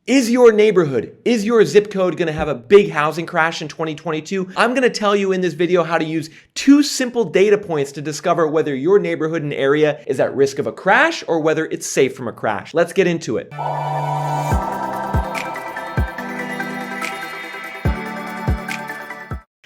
Is your neighborhood, is your zip code going to have a big housing crash in 2022? I'm going to tell you in this video how to use 2 simple data points to discover whether your neighborhood and area is at risk of a crash or whether it's safe from a crash. Let's get into it.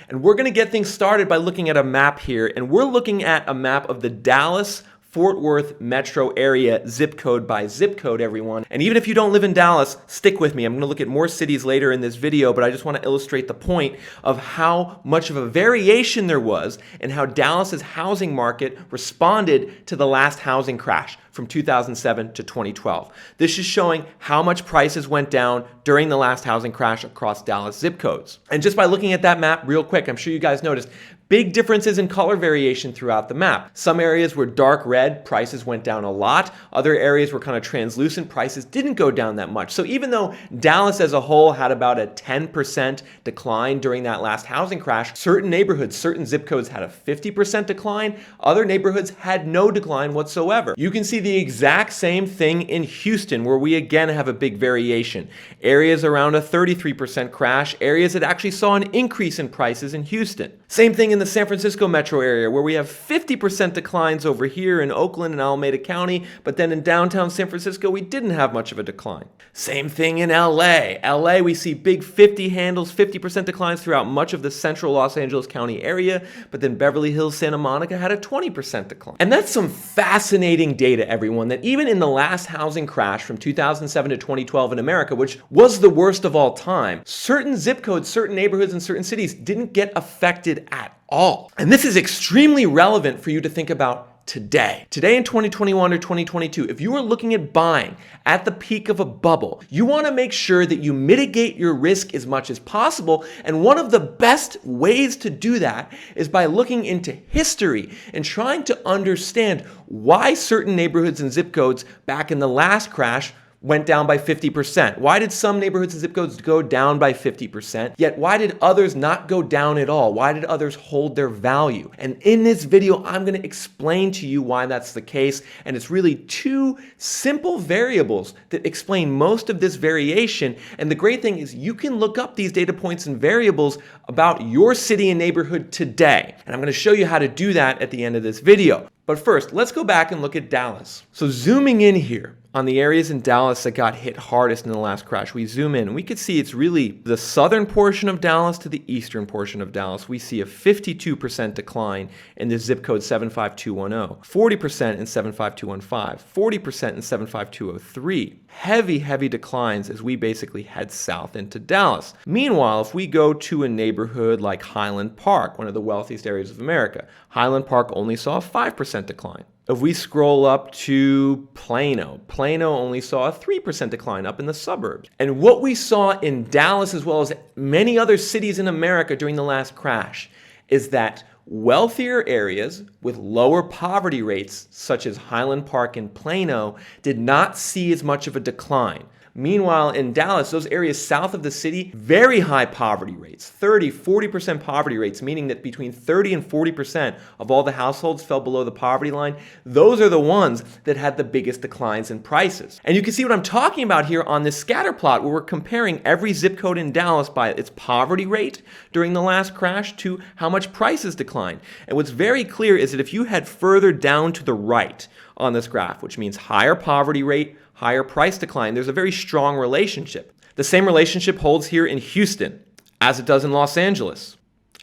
And we're going to get things started by looking at a map here, and we're looking at a map of the Dallas Fort Worth metro area, zip code by zip code, everyone. And even if you don't live in Dallas, stick with me. I'm going to look at more cities later in this video, but I just want to illustrate the point of how much of a variation there was and how Dallas's housing market responded to the last housing crash from 2007 to 2012. This is showing how much prices went down during the last housing crash across Dallas zip codes. And just by looking at that map real quick, I'm sure you guys noticed big differences in color variation throughout the map. Some areas were dark red, prices went down a lot. Other areas were kind of translucent, prices didn't go down that much. So even though Dallas as a whole had about a 10% decline during that last housing crash, certain neighborhoods, certain zip codes had a 50% decline. Other neighborhoods had no decline whatsoever. You can see the exact same thing in Houston, where we again have a big variation. Areas around a 33% crash, areas that actually saw an increase in prices in Houston. Same thing in the San Francisco metro area, where we have 50% declines over here in Oakland and Alameda County, but then in downtown San Francisco, we didn't have much of a decline. Same thing in LA. LA, we see big 50 handles, 50% declines throughout much of the central Los Angeles County area, but then Beverly Hills, Santa Monica had a 20% decline. And that's some fascinating data, everyone, that even in the last housing crash from 2007 to 2012 in America, which was the worst of all time, certain zip codes, certain neighborhoods, and certain cities didn't get affected at all. And this is extremely relevant for you to think about today. Today in 2021 or 2022, if you are looking at buying at the peak of a bubble, you want to make sure that you mitigate your risk as much as possible. And one of the best ways to do that is by looking into history and trying to understand why certain neighborhoods and zip codes back in the last crash went down by 50%. Why did some neighborhoods and zip codes go down by 50%? Yet why did others not go down at all? Why did others hold their value? And in this video, I'm going to explain to you why that's the case. And it's really 2 simple variables that explain most of this variation. And the great thing is you can look up these data points and variables about your city and neighborhood today. And I'm going to show you how to do that at the end of this video. But first, let's go back and look at Dallas. So zooming in here on the areas in Dallas that got hit hardest in the last crash, we zoom in and we could see it's really the southern portion of Dallas to the eastern portion of Dallas. We see a 52% decline in the zip code 75210, 40% in 75215, 40% in 75203. Heavy declines as we basically head south into Dallas. Meanwhile, if we go to a neighborhood like Highland Park, one of the wealthiest areas of America, Highland Park only saw a 5% decline. If we scroll up to Plano, Plano only saw a 3% decline up in the suburbs. And what we saw in Dallas, as well as many other cities in America during the last crash, is that wealthier areas with lower poverty rates, such as Highland Park and Plano, did not see as much of a decline. Meanwhile, in Dallas, those areas south of the city, very high poverty rates, 30-40% poverty rates, meaning that between 30 and 40% of all the households fell below the poverty line. Those are the ones that had the biggest declines in prices. And you can see what I'm talking about here on this scatter plot, where we're comparing every zip code in Dallas by its poverty rate during the last crash to how much prices declined. And what's very clear is that if you head further down to the right on this graph, which means higher poverty rate, higher price decline, there's a very strong relationship. The same relationship holds here in Houston, as it does in Los Angeles,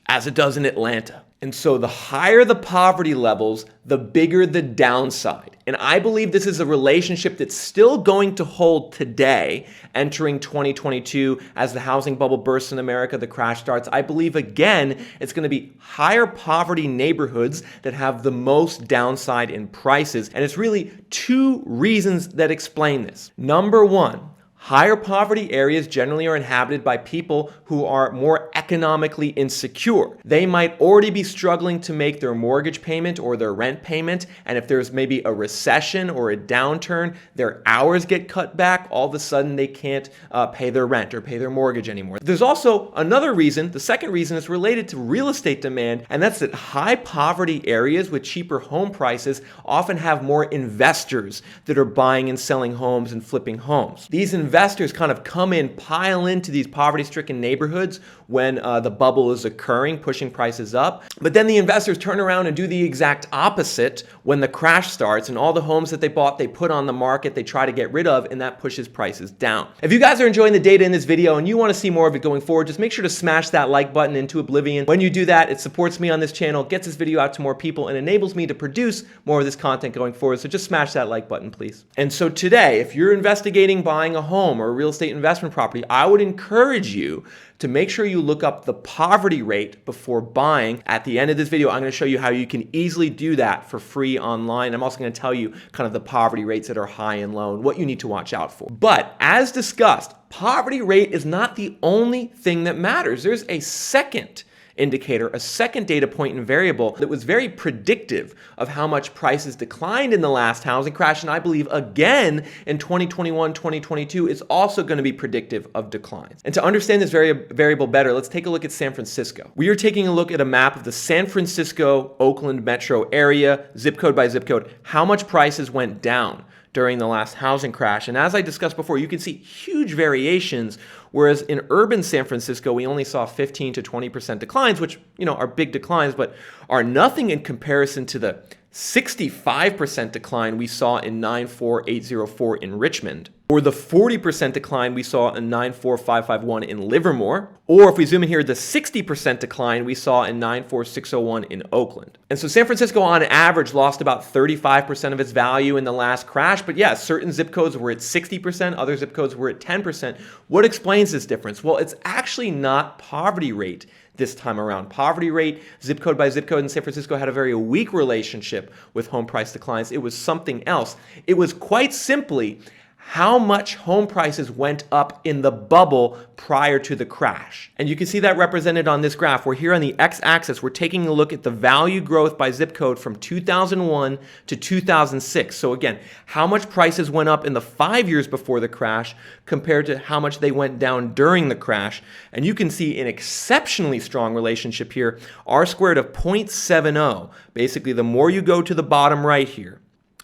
as it does in Atlanta. And so the higher the poverty levels, the bigger the downside. And I believe this is a relationship that's still going to hold today, entering 2022, as the housing bubble bursts in America, the crash starts. I believe, again, it's going to be higher poverty neighborhoods that have the most downside in prices. And it's really 2 reasons that explain this. Number 1, higher poverty areas generally are inhabited by people who are more economically insecure. They might already be struggling to make their mortgage payment or their rent payment, and if there's maybe a recession or a downturn, their hours get cut back, all of a sudden they can't pay their rent or pay their mortgage anymore. There's also another reason, the second reason is related to real estate demand, and that's that high poverty areas with cheaper home prices often have more investors that are buying and selling homes and flipping homes. These investors investors kind of come in, pile into these poverty-stricken neighborhoods when the bubble is occurring, pushing prices up. But then the investors turn around and do the exact opposite when the crash starts, and all the homes that they bought, they put on the market, they try to get rid of, and that pushes prices down. If you guys are enjoying the data in this video and you want to see more of it going forward, just make sure to smash that like button into oblivion. When you do that, it supports me on this channel, gets this video out to more people, and enables me to produce more of this content going forward. So just smash that like button, please. And so today, if you're investigating buying a home or a real estate investment property, I would encourage you to make sure you look up the poverty rate before buying. At the end of this video, I'm going to show you how you can easily do that for free online. I'm also going to tell you kind of the poverty rates that are high and low and what you need to watch out for. But as discussed, poverty rate is not the only thing that matters. There's a second indicator, a second data point and variable that was very predictive of how much prices declined in the last housing crash, and I believe again in 2021, 2022 is also going to be predictive of declines. And to understand this variable better, let's take a look at San Francisco. We are taking a look at a map of the San Francisco, Oakland metro area, zip code by zip code, how much prices went down during the last housing crash. And as I discussed before, you can see huge variations, whereas in urban San Francisco, we only saw 15 to 20% declines, which, are big declines, but are nothing in comparison to the 65% decline we saw in 94804 in Richmond, or the 40% decline we saw in 94551 in Livermore, or if we zoom in here, the 60% decline we saw in 94601 in Oakland. And so San Francisco on average lost about 35% of its value in the last crash, but yeah, certain zip codes were at 60%, other zip codes were at 10%. What explains this difference? Well, it's actually not poverty rate this time around. Poverty rate, zip code by zip code in San Francisco had a very weak relationship with home price declines. It was something else. It was quite simply how much home prices went up in the bubble prior to the crash. And you can see that represented on this graph. We're here on the x-axis. We're taking a look at the value growth by zip code from 2001 to 2006. So again, how much prices went up in the 5 years before the crash compared to how much they went down during the crash. And you can see an exceptionally strong relationship here, R squared of 0.70. Basically, the more you go to the bottom right here,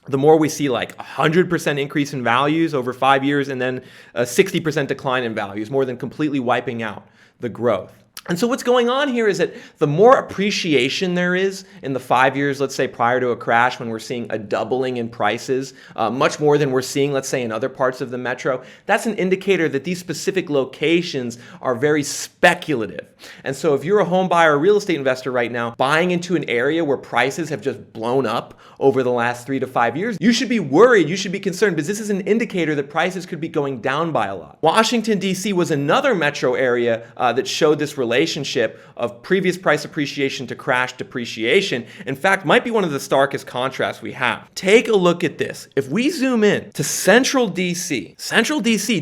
the more we see like 100% increase in values over 5 years and then a 60% decline in values, more than completely wiping out the growth. And so what's going on here is that the more appreciation there is in the 5 years, let's say prior to a crash, when we're seeing a doubling in prices, much more than we're seeing, let's say, in other parts of the metro, that's an indicator that these specific locations are very speculative. And so if you're a home buyer or real estate investor right now, buying into an area where prices have just blown up over the last 3 to 5 years, you should be worried, you should be concerned, because this is an indicator that prices could be going down by a lot. Washington, D.C. was another metro area that showed this relationship of previous price appreciation to crash depreciation. In fact, might be one of the starkest contrasts we have. Take a look at this. If we zoom in to Central DC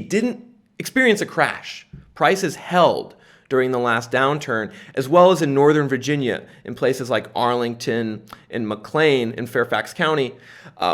didn't experience a crash. Prices held during the last downturn, as well as in Northern Virginia, in places like Arlington and McLean in Fairfax County,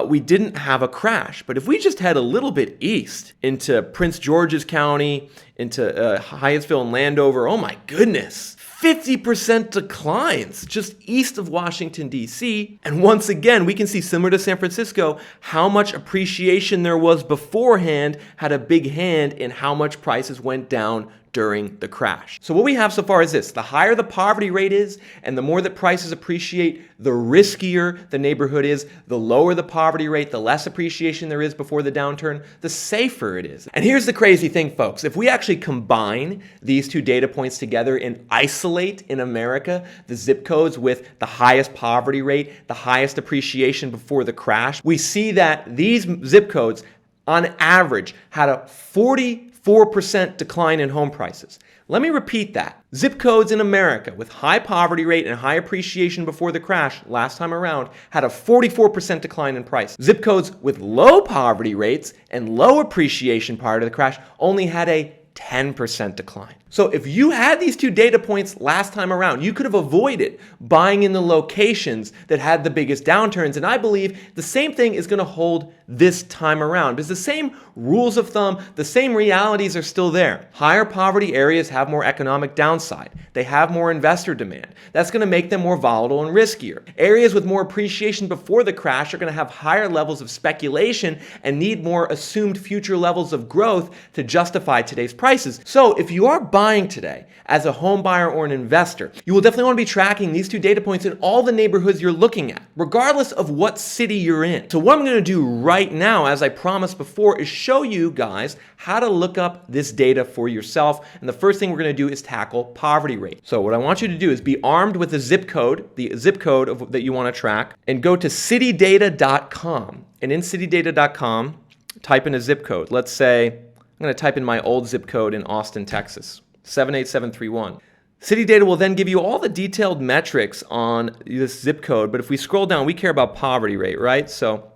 we didn't have a crash. But if we just head a little bit east into Prince George's County, into Hyattsville and Landover, oh my goodness, 50% declines just east of Washington, D.C. And once again, we can see, similar to San Francisco, how much appreciation there was beforehand had a big hand in how much prices went down during the crash. So what we have so far is this: the higher the poverty rate is and the more that prices appreciate, the riskier the neighborhood is. The lower the poverty rate, the less appreciation there is before the downturn, the safer it is. And here's the crazy thing, folks. If we actually combine these two data points together and isolate in America the zip codes with the highest poverty rate, the highest appreciation before the crash, we see that these zip codes on average had a 44% decline in home prices. Let me repeat that. Zip codes in America with high poverty rate and high appreciation before the crash last time around had a 44% decline in price. Zip codes with low poverty rates and low appreciation prior to the crash only had a 10% decline. So if you had these two data points last time around, you could have avoided buying in the locations that had the biggest downturns. And I believe the same thing is going to hold this time around, because the same rules of thumb, the same realities are still there. Higher poverty areas have more economic downside. They have more investor demand. That's going to make them more volatile and riskier. Areas with more appreciation before the crash are going to have higher levels of speculation and need more assumed future levels of growth to justify today's prices. So if you are buying today as a home buyer or an investor, you will definitely want to be tracking these two data points in all the neighborhoods you're looking at, regardless of what city you're in. So what I'm going to do right now, as I promised before, is show you guys how to look up this data for yourself. And the first thing we're going to do is tackle poverty rate. So what I want you to do is be armed with the zip code that you want to track, and go to citydata.com. And in citydata.com, type in a zip code. Let's say I'm going to type in my old zip code in Austin, Texas, 78731. City Data will then give you all the detailed metrics on this zip code. But if we scroll down, we care about poverty rate, right? So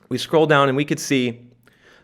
we scroll down and we could see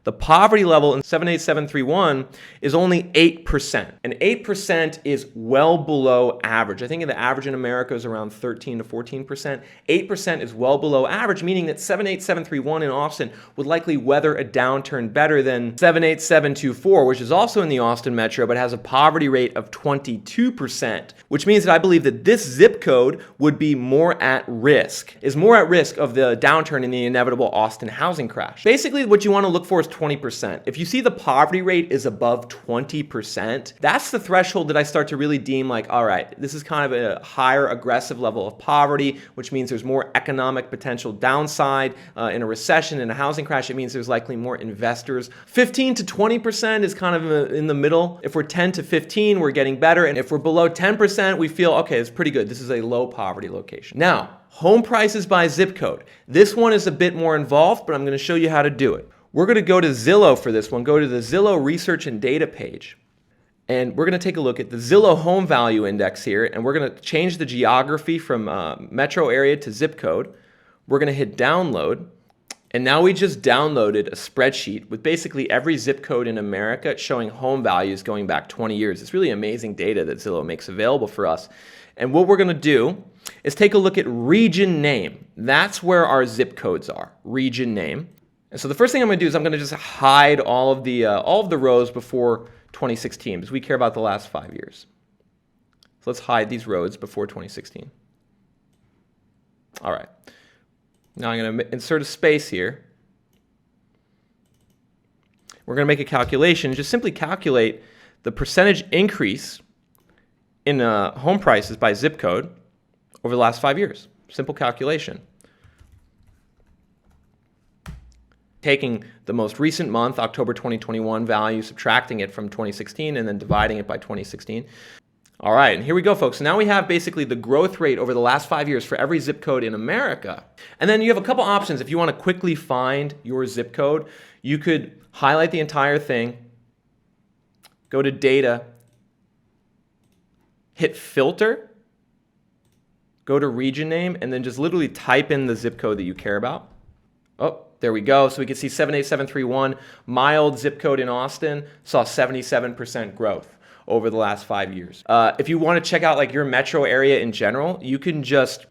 the poverty level in 78731 is only 8%. And 8% is well below average. I think the average in America is around 13 to 14%. 8% is well below average, meaning that 78731 in Austin would likely weather a downturn better than 78724, which is also in the Austin metro, but has a poverty rate of 22%, which means that I believe that this zip code would be more at risk, of the downturn in the inevitable Austin housing crash. Basically, what you want to look for is 20%. If you see the poverty rate is above 20%, that's the threshold that I start to really deem like, all right, this is kind of a higher aggressive level of poverty, which means there's more economic potential downside in a recession, in a housing crash. It means there's likely more investors. 15 to 20% is kind of in the middle. If we're 10 to 15, we're getting better. And if we're below 10%, we feel, okay, it's pretty good. This is a low poverty location. Now, home prices by zip code. This one is a bit more involved, but I'm going to show you how to do it. We're going to go to Zillow for this one. Go to the Zillow research and data page. And we're going to take a look at the Zillow home value index here. And we're going to change the geography from metro area to zip code. We're going to hit download. And now we just downloaded a spreadsheet with basically every zip code in America showing home values going back 20 years. It's really amazing data that Zillow makes available for us. And what we're going to do is take a look at region name. That's where our zip codes are, region name. And so the first thing I'm going to do is I'm going to just hide all of the rows before 2016, because we care about the last 5 years. So let's hide these rows before 2016. All right. Now I'm going to insert a space here. We're going to make a calculation. Just simply calculate the percentage increase in home prices by zip code over the last 5 years. Simple calculation. Taking the most recent month, October 2021 value, subtracting it from 2016, and then dividing it by 2016. All right, and here we go, folks. So now we have basically the growth rate over the last 5 years for every zip code in America. And then you have a couple options. If you want to quickly find your zip code, you could highlight the entire thing, go to data, hit filter, go to region name, and then just literally type in the zip code that you care about. Oh, there we go. So we can see 78731, my old zip code in Austin, saw 77% growth over the last 5 years. If you want to check out like your metro area in general, you can just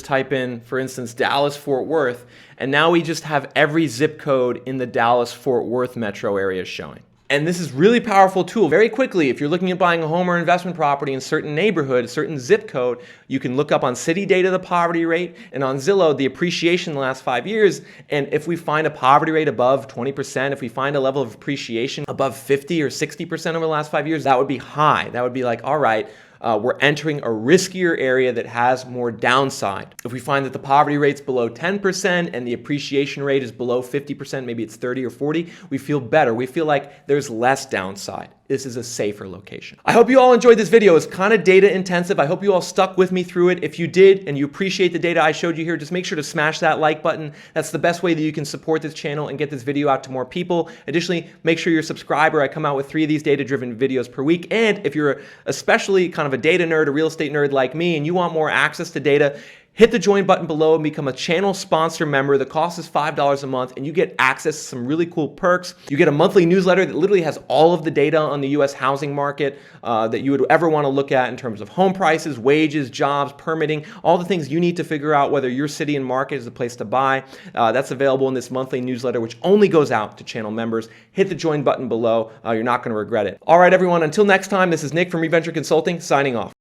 type in, for instance, Dallas-Fort Worth, and now we just have every zip code in the Dallas-Fort Worth metro area showing. And this is really powerful tool. Very quickly, if you're looking at buying a home or investment property in a certain neighborhood, a certain zip code, you can look up on City Data the poverty rate, and on Zillow the appreciation in the last 5 years. And if we find a poverty rate above 20%, if we find a level of appreciation above 50 or 60% over the last 5 years, that would be high. That would be like, all right, we're entering a riskier area that has more downside. If we find that the poverty rate's below 10% and the appreciation rate is below 50%, maybe it's 30 or 40, we feel better. We feel like there's less downside. This is a safer location. I hope you all enjoyed this video. It's kind of data intensive. I hope you all stuck with me through it. If you did and you appreciate the data I showed you here, just make sure to smash that like button. That's the best way that you can support this channel and get this video out to more people. Additionally, make sure you're a subscriber. I come out with 3 of these data-driven videos per week. And if you're especially kind of a data nerd, a real estate nerd like me, and you want more access to data, hit the join button below and become a channel sponsor member. The cost is $5 a month, and you get access to some really cool perks. You get a monthly newsletter that literally has all of the data on the US housing market that you would ever want to look at in terms of home prices, wages, jobs, permitting, all the things you need to figure out whether your city and market is the place to buy. That's available in this monthly newsletter, which only goes out to channel members. Hit the join button below. You're not going to regret it. All right, everyone, until next time, this is Nick from ReVenture Consulting signing off.